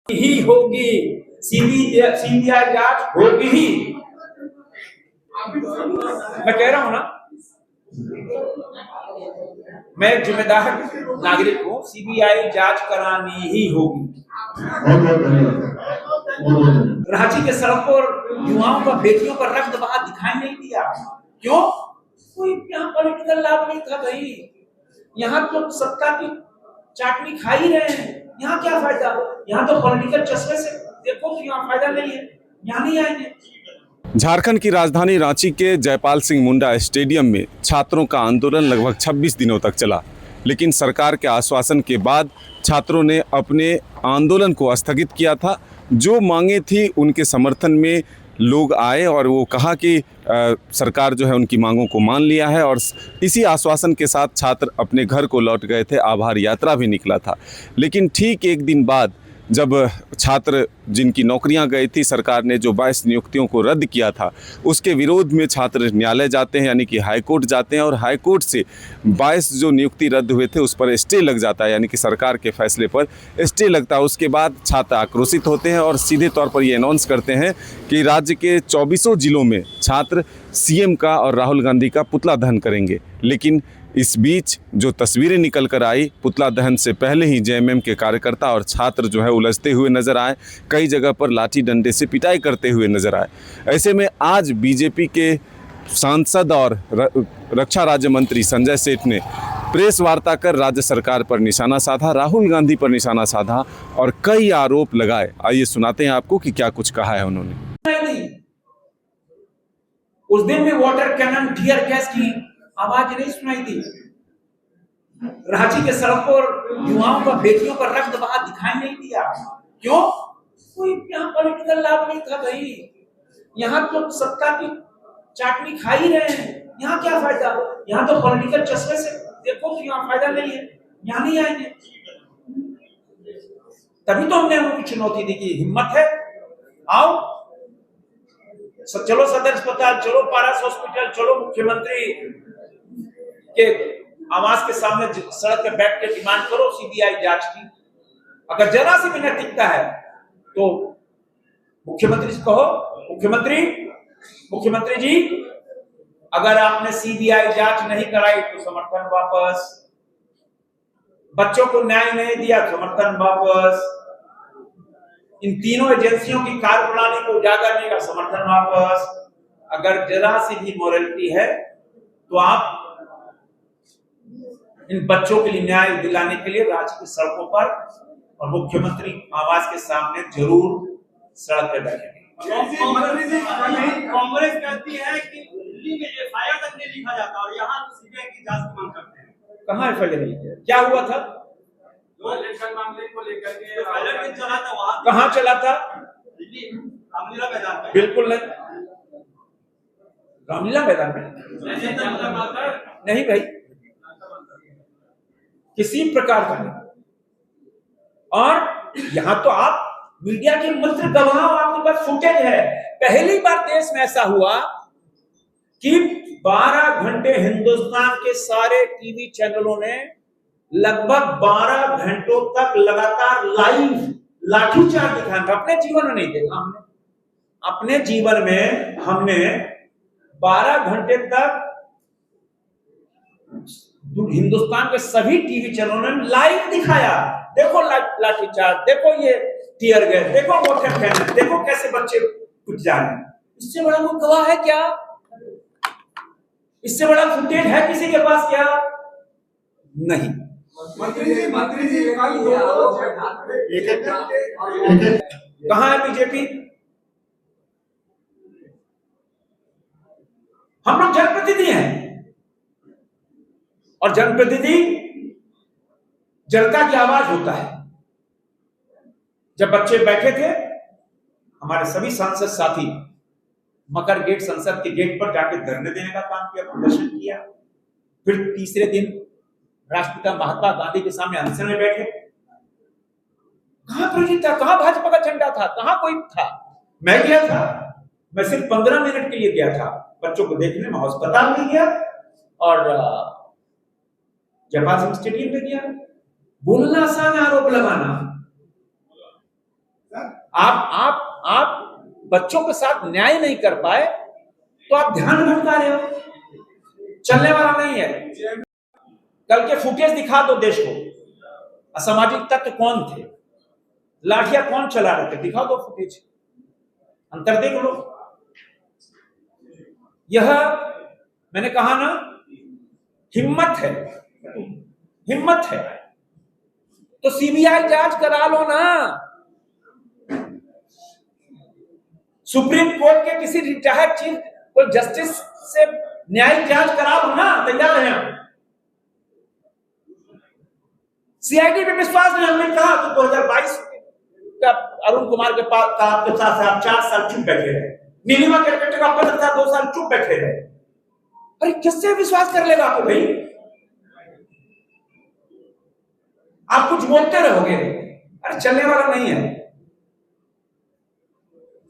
ही होगी, सीबीआई जांच होगी ही। मैं कह रहा हूं ना, मैं एक जिम्मेदार नागरिक हूं, सीबीआई जांच करानी ही होगी। रांची के सड़कों और युवाओं का, बेटियों का रक्त बहा दिखाई नहीं दिया। क्यों? कोई यहाँ पॉलिटिकल लाभ नहीं था भाई। यहाँ तो सत्ता की चाटनी खा ही रहे हैं, यहाँ क्या फायदा? यहाँ तो पॉलिटिकल चश्मे से देखो तो यहाँ फायदा नहीं है, यहाँ नहीं आएंगे। झारखंड की राजधानी रांची के जयपाल सिंह मुंडा स्टेडियम में छात्रों का आंदोलन लगभग 26 दिनों तक चला, लेकिन सरकार के आश्वासन के बाद छात्रों ने अपने आंदोलन को स्थगित किया था। जो मांगे थी उनके समर्थन में लोग आए और वो कहा कि सरकार जो है उनकी मांगों को मान लिया है, और इसी आश्वासन के साथ छात्र अपने घर को लौट गए थे। आभार यात्रा भी निकला था। लेकिन ठीक एक दिन बाद जब छात्र जिनकी नौकरियां गई थी, सरकार ने जो 22 नियुक्तियों को रद्द किया था, उसके विरोध में छात्र न्यायालय जाते हैं, यानी कि हाई कोर्ट जाते हैं, और हाई कोर्ट से 22 जो नियुक्ति रद्द हुए थे उस पर स्टे लग जाता है, यानी कि सरकार के फैसले पर स्टे लगता है। उसके बाद छात्र आक्रोशित होते हैं और सीधे तौर पर ये अनाउंस करते हैं कि राज्य के 24 जिलों में छात्र सीएम का और राहुल गांधी का पुतला दहन करेंगे। लेकिन इस बीच जो तस्वीरें निकल कर आई, पुतला दहन से पहले ही जेएमएम के कार्यकर्ता और छात्र जो है उलझते हुए नजर आए, कई जगह पर लाठी डंडे से पिटाई करते हुए नजर आए। ऐसे में आज बीजेपी के सांसद और रक्षा राज्य मंत्री संजय सेठ ने प्रेस वार्ता कर राज्य सरकार पर निशाना साधा, राहुल गांधी पर निशाना साधा और कई आरोप लगाए। आइए सुनाते हैं आपको कि क्या कुछ कहा है उन्होंने। उस दिन में वाटर कैनन, टीयर गैस की आवाज नहीं सुनाई दी। रांची के सड़कों और युवाओं का, बेटियों का रक्त बहा दिखाई नहीं दिया। क्यों? कोई यहाँ पॉलिटिकल लाभ नहीं था भाई। यहाँ तो सत्ता की चाटनी खा ही रहे हैं, यहाँ क्या फायदा? यहाँ तो पॉलिटिकल चश्मे से देखो तो यहाँ फायदा नहीं है, यहाँ नहीं आएंगे। तभी तो हमने उनको चुनौती दी कि हिम्मत है, आओ, चलो सदर अस्पताल, चलो पारस हॉस्पिटल, चलो मुख्यमंत्री के आवास के सामने सड़क पे बैठ के डिमांड करो सीबीआई जांच की। अगर जरा सी भी नैतिकता है तो मुख्यमंत्री से कहो, मुख्यमंत्री जी, अगर आपने सीबीआई जांच नहीं कराई तो समर्थन वापस, बच्चों को न्याय नहीं दिया समर्थन वापस, इन तीनों एजेंसियों की कार्यप्रणाली को उजागर करने का समर्थन वापस। अगर जरा सी भी मोरालिटी है तो आप इन बच्चों के लिए न्याय दिलाने के लिए राज्य की सड़कों पर और मुख्यमंत्री आवास के सामने जरूर सड़क पर बैठेंगे। कांग्रेस कहती है कि दिल्ली में एफआईआर तक नहीं लिखा जाता और यहाँ तो सीबीआई की जांच की मांग करते हैं। कहाँ एफआईआर लिखा? क्या हुआ था? इलेक्शन मामले को लेकर के एफआईआर चला था, वहाँ कहाँ चला था? दिल्ली रामलीला मैदान में। बिल्कुल नहीं, रामलीला मैदान में नहीं भाई, किसी प्रकार का नहीं। और यहां तो आप मीडिया के मंत्र गवाह, आपके पास फुटेज है। पहली बार देश में ऐसा हुआ कि 12 घंटे हिंदुस्तान के सारे टीवी चैनलों ने लगभग 12 घंटों तक लगातार लाइव लाठीचार्ज दिखाया। अपने जीवन में नहीं देखा हमने, अपने जीवन में हमने 12 घंटे तक हिंदुस्तान के सभी टीवी चैनलों ने लाइव दिखाया। देखो लाठीचार्ज, देखो ये टीयर गैस, देखो वाटर कैनन, देखो कैसे बच्चे कुछ जा रहे हैं। इससे बड़ा वो गवाह है क्या? इससे बड़ा फुटेज है किसी के पास क्या? नहीं। मंत्री जी कहां है बीजेपी? हम लोग जनप्रतिनिधि हैं और जनप्रतिनिधि जनता की आवाज होता है। जब बच्चे बैठे थे, हमारे सभी सांसद साथी मकर गेट, संसद के गेट पर जाकर धरने देने का काम किया, प्रदर्शन किया। फिर तीसरे दिन राष्ट्रपिता महात्मा गांधी के सामने अनशन में बैठे। कहां प्रोजेक्ट था? कहां भाजपा का झंडा था? कहां कोई था? मैं गया था, मैं सिर्फ 15 मिनट के लिए गया था बच्चों को देखने में। अस्पताल में गया और जयपाल सिंह स्टेडियम में गया। बोलना आसान, आरोप लगाना आप बच्चों के साथ न्याय नहीं कर पाए तो आप ध्यान भटका रहे हो, चलने वाला नहीं है। कल के फुटेज दिखा दो देश को, असामाजिक तत्व कौन थे, लाठियां कौन चला रहे थे, दिखा दो फुटेज, अंतर देख लो। यह मैंने कहा ना, हिम्मत है, हिम्मत है तो सीबीआई जांच करा लो ना, सुप्रीम कोर्ट के किसी रिटायर्ड चीफ कोई जस्टिस से न्यायिक जांच करा लो ना, तैयार हैं हम। सीआईडी पे विश्वास नहीं, हमने कहा तो 2022 का अरुण कुमार के पास का आपके साथ आप 4 साल चुप बैठे रहे, नीलिमा क्रिकेटर का पद था 2 साल चुप बैठे रहे। अरे किससे विश्वास कर लेगा आपको भाई, आप कुछ बोलते रहोगे, अरे चलने वाला नहीं है।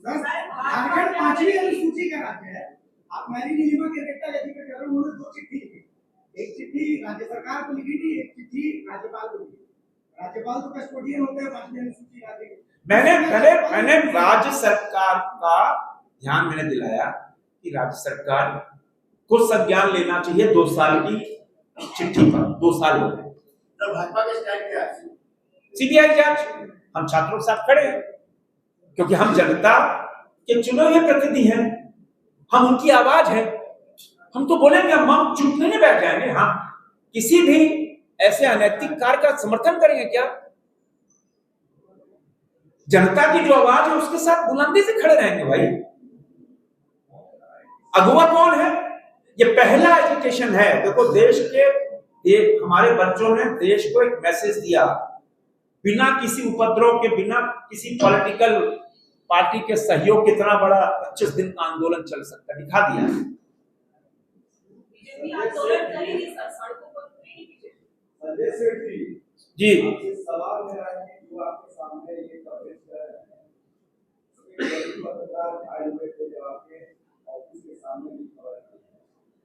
झारखंड 5वीं अनुसूची का राज्य है, आप मैरी नीलिमा क्रिकेटर एजुकेट करो, उन्होंने 2 चिट्ठी लिखी, एक चिट्ठी राज्य सरकार को लिखी थी, एक चिट्ठी राज्यपाल को लिखी। राज्यपाल तो कस्टोडियन होते हैं 5वीं अनुसूची राज्य के। मैंने राज्य सरकार का ध्यान मैंने दिलाया कि राज्य सरकार को संज्ञान लेना चाहिए 2 साल की चिट्ठी पर, 2 साल हो गए। तो भाजपा के स्टैंड क्या है? सीबीआई जांच, हम छात्रों के साथ खड़े हैं क्योंकि हम जनता के चुने हुए प्रतिनिधि हैं, हम उनकी आवाज है, हम तो बोलेंगे, हम चुप नहीं बैठ जाएंगे। हम किसी भी ऐसे अनैतिक कार्य का समर्थन करेंगे क्या? जनता की जो आवाज है उसके साथ बुलंदी से खड़े रहेंगे भाई। अगुवा कौन है? ये पहला एजुकेशन है। देखो देश के हमारे बच्चों ने देश को एक मैसेज दिया, बिना किसी उपद्रव के, बिना किसी पॉलिटिकल पार्टी के सहयोग कितना बड़ा 25 दिन का आंदोलन चल सकता है, दिखा दिया। जी सवाल मेरा है कि जो आपके सामने ये कवरेज कर रहे हैं, पत्रकार आए हुए थे जब आपके ऑफिस के सामने भी खबर,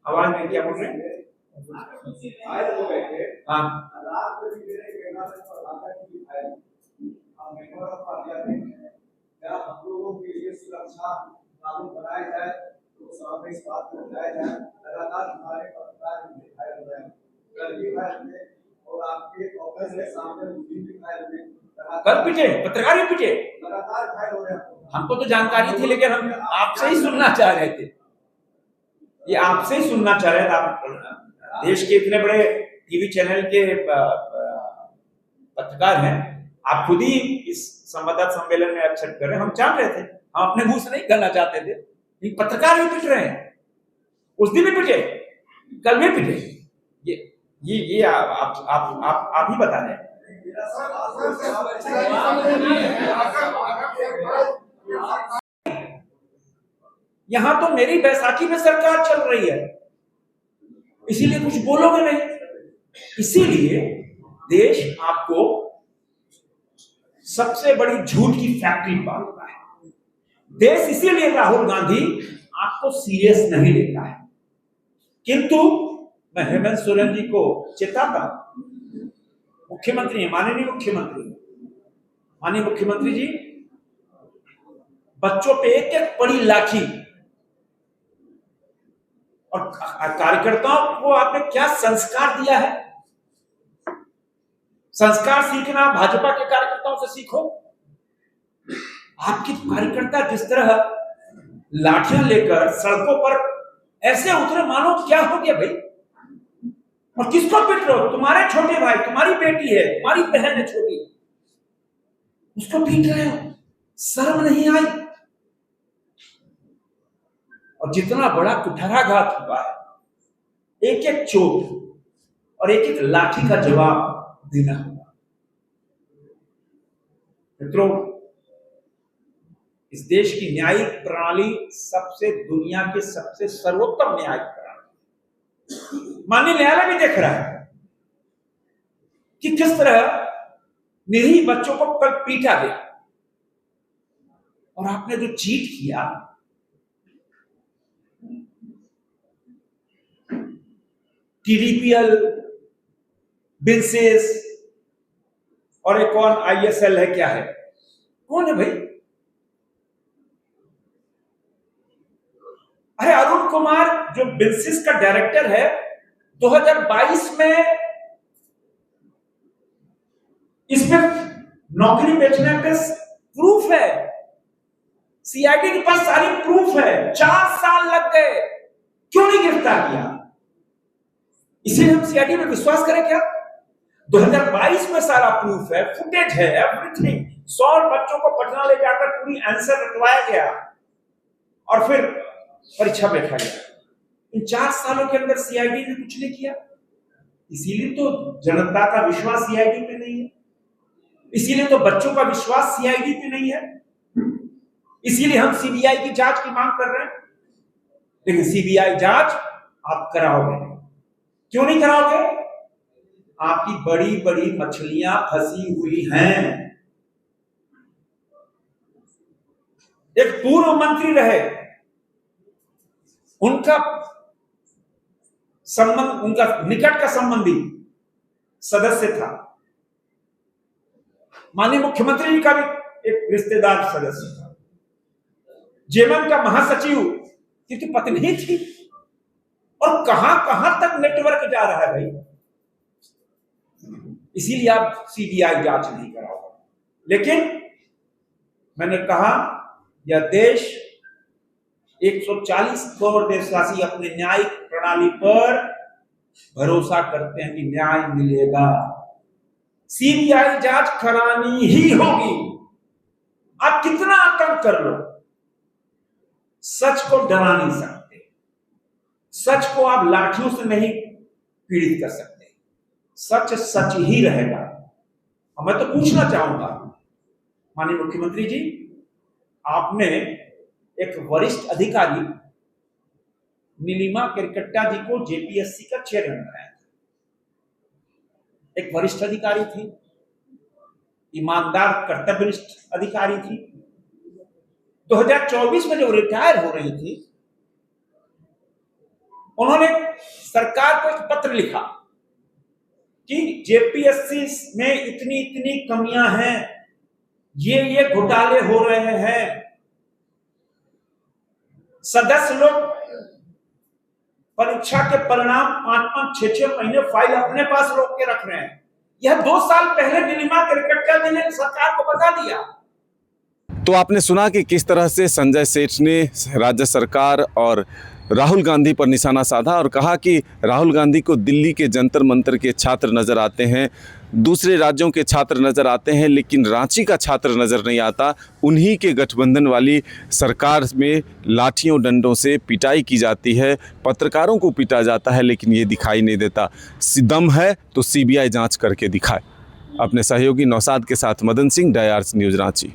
आवाज में क्या बोल रहे हैं? आए हुए थे, हाँ, रात में भी मेरे कहना से प्रधानमंत्री की दिखाई, हम मेंबर ऑफ पार्लियामेंट हैं, क्या हम लोगों के लिए सुरक्षा कानून बनाया जाए, तो सभा में इस बात को बताया जाए। लगातार हमारे पत्रकार दिखाए हुए हैं, कल भी भाई और आपके ऑफिस के सामने भी दिखाए हुए, कल पीटे, पत्रकार भी पीटे, लगातार घायल हो रहे हैं। हमको तो जानकारी थी, लेकिन हम आपसे ही सुनना चाह रहे थे, ये आपसे ही सुनना चाह रहे थे। आप देश के इतने बड़े टीवी चैनल के पत्रकार हैं, आप खुद ही इस संवाददाता सम्मेलन में एक्सेप्ट कर रहे हैं। हम चाह रहे थे, हम अपने मुंह से नहीं कहना चाहते थे, लेकिन पत्रकार भी पिट रहे हैं, उस दिन भी पिटे, कल भी पिटे। ये आप ही बता दें। यहां तो मेरी बैसाखी में सरकार चल रही है, इसीलिए कुछ बोलोगे नहीं। इसीलिए देश आपको सबसे बड़ी झूठ की फैक्ट्री बांटता है। देश इसीलिए राहुल गांधी आपको सीरियस नहीं लेता है। किंतु मैं हेमंत सोरेन जी को चेताता हूं, मुख्यमंत्री, माननीय मुख्यमंत्री जी, बच्चों पे एक एक बड़ी लाठी, और कार्यकर्ताओं को आपने क्या संस्कार दिया है? संस्कार सीखना भाजपा के कार्यकर्ताओं से सीखो। आपके कार्यकर्ता जिस तरह लाठियां लेकर सड़कों पर ऐसे उतरे, मानो क्या हो गया भाई? और किसको पीट रहे हो? तुम्हारे छोटे भाई, तुम्हारी बेटी है, तुम्हारी बहन है छोटी, उसको पीट रहे हो, शर्म नहीं आई? और जितना बड़ा कुठाराघात हुआ है, एक एक चोट और एक एक लाठी का जवाब देना हुआ। मित्रों, इस देश की न्यायिक प्रणाली दुनिया के सबसे सर्वोत्तम न्यायिक प्रणाली। माननीय न्यायालय भी देख रहा है कि किस तरह निरीह बच्चों को कल पीटा गया, और आपने जो चीट किया, टीडीपीएल, बिनसेस और एक और आईएसएल है, क्या है, कौन है भाई? अरे अरुण कुमार जो बिल्सिस का डायरेक्टर है, 2022 में इसमें नौकरी बेचने पे प्रूफ है, सीआईडी के पास सारी प्रूफ है, 4 साल लग गए, क्यों नहीं गिरफ्तार किया? इसीलिए हम सीआईडी में विश्वास करें क्या? 2022 में सारा प्रूफ है, फुटेज है, एवरीथिंग। 100 बच्चों को पटना ले जाकर पूरी आंसर रटवाया गया और फिर परीक्षा बैठा गया। इन 4 सालों के अंदर सीआईडी ने कुछ नहीं किया। इसीलिए तो जनता का विश्वास सीआईडी पे नहीं है, इसीलिए तो बच्चों का विश्वास सीआईडी पे नहीं है, इसीलिए हम सीबीआई की जांच की मांग कर रहे हैं। लेकिन सीबीआई जांच आप कराओगे नहीं। क्यों नहीं कराओगे? आपकी बड़ी बड़ी मछलियां फंसी हुई हैं। एक पूर्व मंत्री रहे, उनका संबंध, उनका निकट का संबंधी सदस्य था, माननीय मुख्यमंत्री जी का भी एक रिश्तेदार सदस्य था, जेएमएम का महासचिव की पत्नी थी। और कहां कहां तक नेटवर्क जा रहा है भाई। इसीलिए आप सीबीआई जांच नहीं कराओगे। लेकिन मैंने कहा, यह देश 140 करोड़ देशवासी अपने न्यायिक प्रणाली पर भरोसा करते हैं कि न्याय मिलेगा। सीबीआई जांच करानी ही होगी। आप कितना आतंक कर लो, सच को डरा नहीं सकते। सच को आप लाठियों से नहीं पीड़ित कर सकते। सच सच ही रहेगा। और मैं तो पूछना चाहूंगा माननीय मुख्यमंत्री जी, आपने एक वरिष्ठ अधिकारी नीलिमा केरकेट्टा जी को जेपीएससी का चेयरमैन बनाया था। एक वरिष्ठ अधिकारी थी, ईमानदार कर्तव्यनिष्ठ अधिकारी थी। 2024 में जब रिटायर हो रही थी, उन्होंने सरकार को एक पत्र लिखा कि जेपीएससी में इतनी इतनी कमियां हैं, ये घोटाले हो रहे हैं। सदस्य लोग परीक्षा के परिणाम 5-5, 6-6 महीने फाइल अपने पास रोक के रख रहे हैं। यह 2 साल पहले नीलिमा केरकेट्टा जी ने सरकार को बता दिया। तो आपने सुना कि किस तरह से संजय सेठ ने राज्य सरकार और राहुल गांधी पर निशाना साधा और कहा कि राहुल गांधी को दिल्ली के जंतर मंतर के छात्र नज़र आते हैं, दूसरे राज्यों के छात्र नज़र आते हैं, लेकिन रांची का छात्र नज़र नहीं आता। उन्हीं के गठबंधन वाली सरकार में लाठियों डंडों से पिटाई की जाती है, पत्रकारों को पीटा जाता है, लेकिन ये दिखाई नहीं देता। दम है तो सीबीआई जांच करके दिखाए। अपने सहयोगी नौसाद के साथ मदन सिंह, DIRS न्यूज़ रांची।